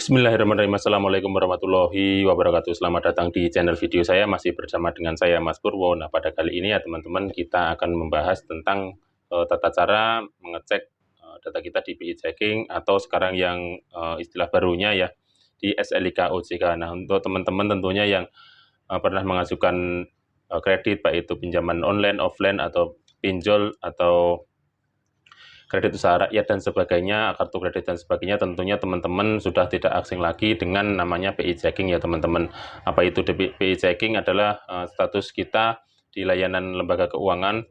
Bismillahirrahmanirrahim. Assalamualaikum warahmatullahi wabarakatuh. Selamat datang di channel video saya. Masih bersama dengan saya, Mas Purwo. Nah, pada kali ini ya teman-teman, kita akan membahas tentang tata cara mengecek data kita di BI Checking atau sekarang yang istilah barunya ya di SLIK OJK. Nah, untuk teman-teman tentunya yang pernah mengajukan kredit, baik itu pinjaman online, offline, atau pinjol, atau kredit usaha rakyat dan sebagainya, kartu kredit dan sebagainya, tentunya teman-teman sudah tidak asing lagi dengan namanya BI Checking ya teman-teman. Apa itu BI Checking? Adalah status kita di layanan lembaga keuangan,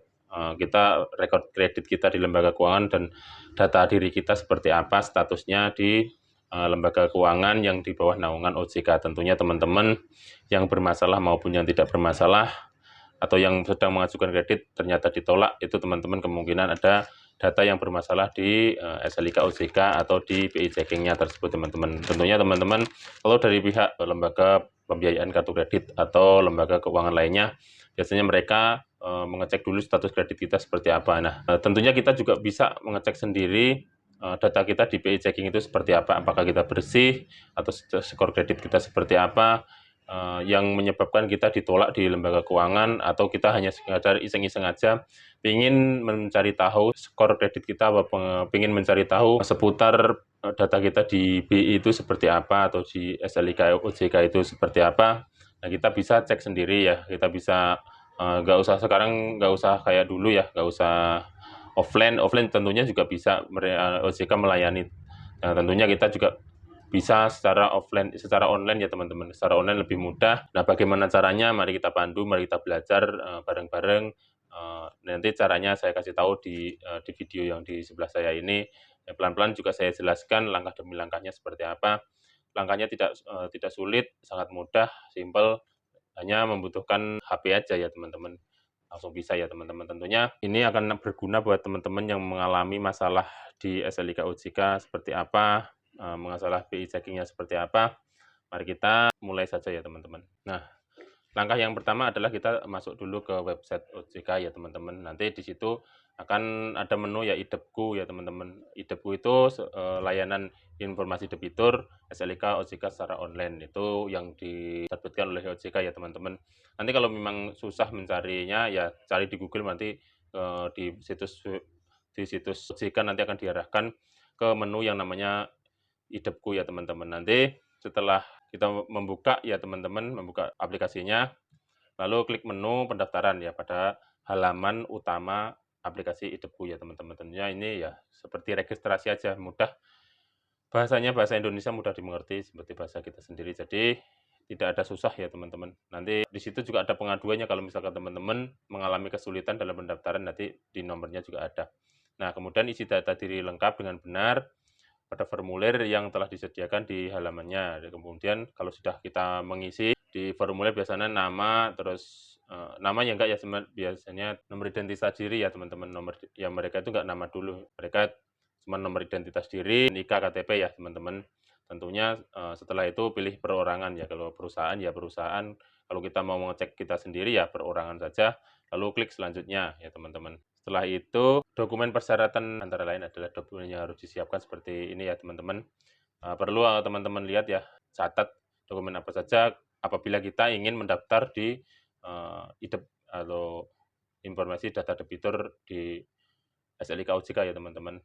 kita rekod kredit kita di lembaga keuangan dan data diri kita seperti apa statusnya di lembaga keuangan yang di bawah naungan OJK. Tentunya teman-teman yang bermasalah maupun yang tidak bermasalah atau yang sedang mengajukan kredit ternyata ditolak, itu teman-teman kemungkinan ada data yang bermasalah di SLIK OJK atau di BI Checking-nya tersebut teman-teman. Tentunya teman-teman kalau dari pihak lembaga pembiayaan kartu kredit atau lembaga keuangan lainnya, biasanya mereka mengecek dulu status kredit kita seperti apa. Nah, tentunya kita juga bisa mengecek sendiri data kita di BI Checking itu seperti apa, apakah kita bersih atau skor kredit kita seperti apa, yang menyebabkan kita ditolak di lembaga keuangan, atau kita hanya sekadar iseng-iseng aja ingin mencari tahu skor kredit kita, ingin mencari tahu seputar data kita di BI itu seperti apa atau di SLIK OJK itu seperti apa. Nah, kita bisa cek sendiri ya, kita bisa nggak usah sekarang, nggak usah kayak dulu ya, nggak usah offline tentunya juga bisa OJK melayani. Nah, tentunya kita juga bisa secara offline, secara online ya teman-teman. Secara online lebih mudah. Nah, bagaimana caranya? Mari kita pandu, mari kita belajar bareng-bareng. Nanti caranya saya kasih tahu di video yang di sebelah saya ini. Pelan-pelan juga saya jelaskan langkah demi langkahnya seperti apa. Langkahnya tidak sulit, sangat mudah, simple, hanya membutuhkan HP aja ya teman-teman. Langsung bisa ya teman-teman. Tentunya ini akan berguna buat teman-teman yang mengalami masalah di SLIK OJK seperti apa, masalah BI Checking-nya seperti apa. Mari kita mulai saja ya teman-teman. Nah, langkah yang pertama adalah kita masuk dulu ke website OJK ya teman-teman. Nanti di situ akan ada menu ya IDEPku ya teman-teman. IDEPku itu layanan informasi debitur SLIK OJK secara online. Itu yang diterbitkan oleh OJK ya teman-teman. Nanti kalau memang susah mencarinya ya cari di Google, nanti di situs OJK nanti akan diarahkan ke menu yang namanya IDEPku ya teman-teman. Nanti setelah kita membuka ya teman-teman, membuka aplikasinya, lalu klik menu pendaftaran ya pada halaman utama aplikasi IDEPku ya teman-teman. Tentunya ini ya seperti registrasi aja, mudah. Bahasanya bahasa Indonesia mudah dimengerti seperti bahasa kita sendiri. Jadi tidak ada susah ya teman-teman. Nanti di situ juga ada pengaduannya kalau misalkan teman-teman mengalami kesulitan dalam pendaftaran, nanti di nomornya juga ada. Nah, kemudian isi data diri lengkap dengan benar pada formulir yang telah disediakan di halamannya. Dan kemudian kalau sudah kita mengisi di formulir, biasanya nama, terus nama ya enggak ya, biasanya nomor identitas diri ya teman-teman. Nomor yang mereka itu enggak nama dulu, mereka cuma nomor identitas diri, NIK, KTP ya teman-teman. Tentunya setelah itu pilih perorangan ya, kalau perusahaan ya perusahaan, kalau kita mau mengecek kita sendiri ya perorangan saja, lalu klik selanjutnya ya teman-teman. Setelah itu, dokumen persyaratan antara lain adalah dokumen yang harus disiapkan seperti ini ya teman-teman. Perlu teman-teman lihat ya, catat dokumen apa saja apabila kita ingin mendaftar di IDEP atau informasi data debitur di SLIK OJK ya teman-teman.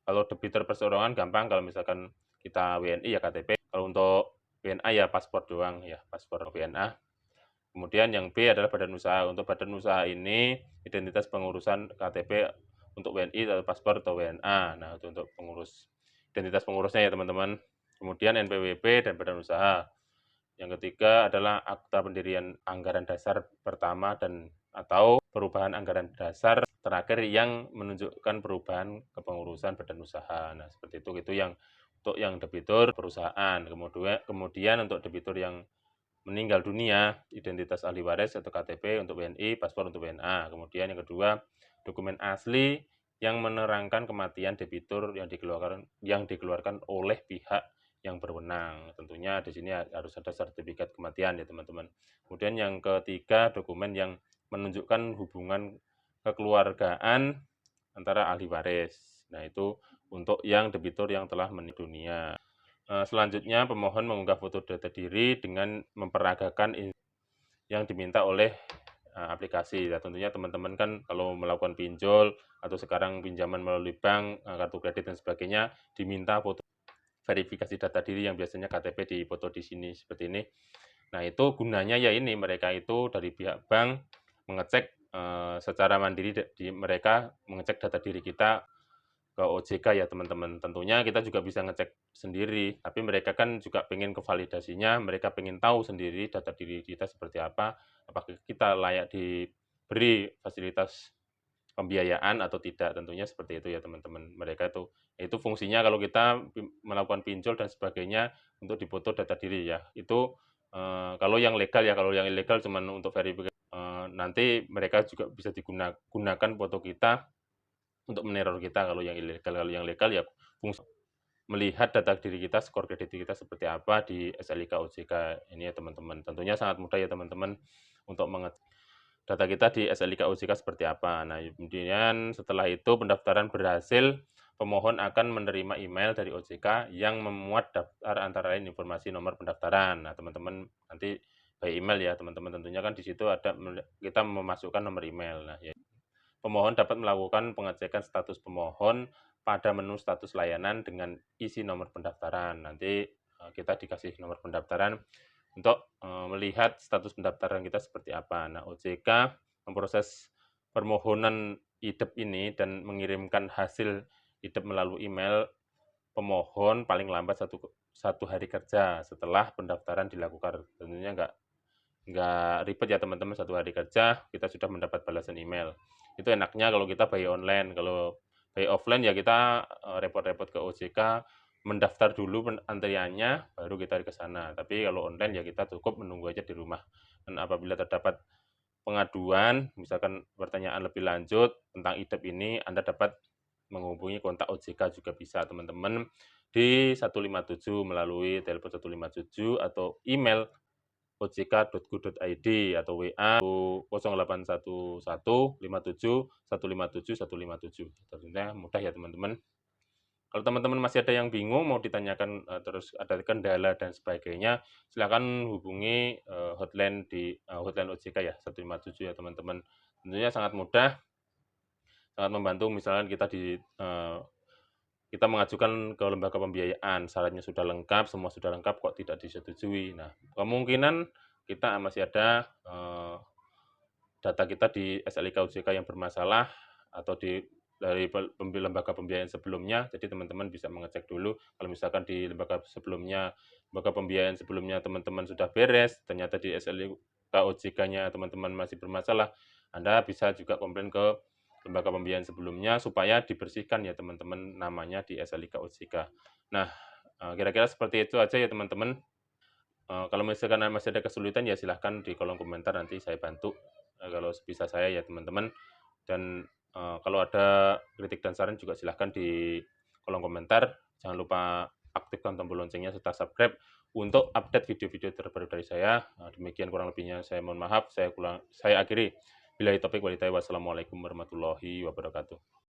Kalau debitur perseorangan gampang, kalau misalkan kita WNI ya KTP, kalau untuk WNA ya paspor doang ya, paspor WNA. Kemudian yang B adalah badan usaha. Untuk badan usaha ini identitas pengurusan KTP untuk WNI atau paspor atau WNA. Nah, itu untuk pengurus, identitas pengurusnya ya teman-teman. Kemudian NPWP dan badan usaha. Yang ketiga adalah akta pendirian anggaran dasar pertama dan atau perubahan anggaran dasar terakhir yang menunjukkan perubahan kepengurusan badan usaha. Nah, seperti itu yang untuk yang debitur perusahaan. Kemudian untuk debitur yang meninggal dunia, identitas ahli waris atau KTP untuk WNI, paspor untuk WNA. Kemudian yang kedua, dokumen asli yang menerangkan kematian debitur yang dikeluarkan oleh pihak yang berwenang. Tentunya di sini harus ada sertifikat kematian ya teman-teman. Kemudian yang ketiga, dokumen yang menunjukkan hubungan kekeluargaan antara ahli waris. Nah, itu untuk yang debitur yang telah meninggal dunia. Selanjutnya pemohon mengunggah foto data diri dengan memperagakan yang diminta oleh aplikasi. Ya tentunya teman-teman kan kalau melakukan pinjol atau sekarang pinjaman melalui bank, kartu kredit dan sebagainya, diminta foto verifikasi data diri yang biasanya KTP dipoto di sini seperti ini. Nah, itu gunanya ya ini, mereka itu dari pihak bank mengecek secara mandiri mereka mengecek data diri kita ke OJK ya teman-teman. Tentunya kita juga bisa ngecek sendiri, tapi mereka kan juga pengen kevalidasinya, mereka pengen tahu sendiri data diri kita seperti apa, apakah kita layak diberi fasilitas pembiayaan atau tidak, tentunya seperti itu ya teman-teman. Mereka itu fungsinya kalau kita melakukan pinjol dan sebagainya untuk dipoto data diri ya. Itu kalau yang legal ya, kalau yang ilegal cuman untuk verifikasi, nanti mereka juga bisa digunakan foto kita untuk meneror kita kalau yang ilegal. Kalau yang legal ya fungsi melihat data diri kita, skor kredit kita seperti apa di SLIK OJK ini ya teman-teman. Tentunya sangat mudah ya teman-teman untuk mengecek data kita di SLIK OJK seperti apa. Nah, kemudian setelah itu pendaftaran berhasil, pemohon akan menerima email dari OJK yang memuat daftar antara lain informasi nomor pendaftaran. Nah, teman-teman nanti by email ya teman-teman, tentunya kan di situ ada kita memasukkan nomor email. Nah, ya pemohon dapat melakukan pengecekan status pemohon pada menu status layanan dengan isi nomor pendaftaran. Nanti kita dikasih nomor pendaftaran untuk melihat status pendaftaran kita seperti apa. Nah, OJK memproses permohonan IDEP ini dan mengirimkan hasil IDEP melalui email pemohon paling lambat satu hari kerja setelah pendaftaran dilakukan. Tentunya nggak ribet ya teman-teman, satu hari kerja kita sudah mendapat balasan email. Itu enaknya kalau kita by online. Kalau by offline ya kita repot-repot ke OJK, mendaftar dulu antriannya, baru kita ke sana. Tapi kalau online ya kita cukup menunggu aja di rumah. Dan apabila terdapat pengaduan, misalkan pertanyaan lebih lanjut tentang IDEP ini, Anda dapat menghubungi kontak OJK juga bisa teman-teman di 157 melalui telepon 157 atau email ojk.go.id atau WA 081157 Tentunya mudah ya teman-teman. Kalau teman-teman masih ada yang bingung, mau ditanyakan terus ada kendala dan sebagainya, silakan hubungi hotline OJK ya 157 ya teman-teman. Tentunya sangat mudah, sangat membantu. Misalnya kita mengajukan ke lembaga pembiayaan, syaratnya sudah lengkap, semua sudah lengkap, kok tidak disetujui. Nah, kemungkinan kita masih ada data kita di SLIK OJK yang bermasalah atau dari lembaga pembiayaan sebelumnya. Jadi teman-teman bisa mengecek dulu. Kalau misalkan di lembaga pembiayaan sebelumnya teman-teman sudah beres, ternyata di SLIK OJK-nya teman-teman masih bermasalah, Anda bisa juga komplain ke lembaga pembiayaan sebelumnya supaya dibersihkan ya teman-teman namanya di SLIK OJK. Nah, kira-kira seperti itu aja ya teman-teman. Kalau misalkan masih ada kesulitan ya silahkan di kolom komentar, nanti saya bantu kalau bisa saya ya teman-teman. Dan kalau ada kritik dan saran juga silahkan di kolom komentar. Jangan lupa aktifkan tombol loncengnya serta subscribe untuk update video-video terbaru dari saya. Demikian kurang lebihnya, saya mohon maaf. Saya akhiri. Billahi taufiq walhidayah. Wassalamualaikum warahmatullahi wabarakatuh.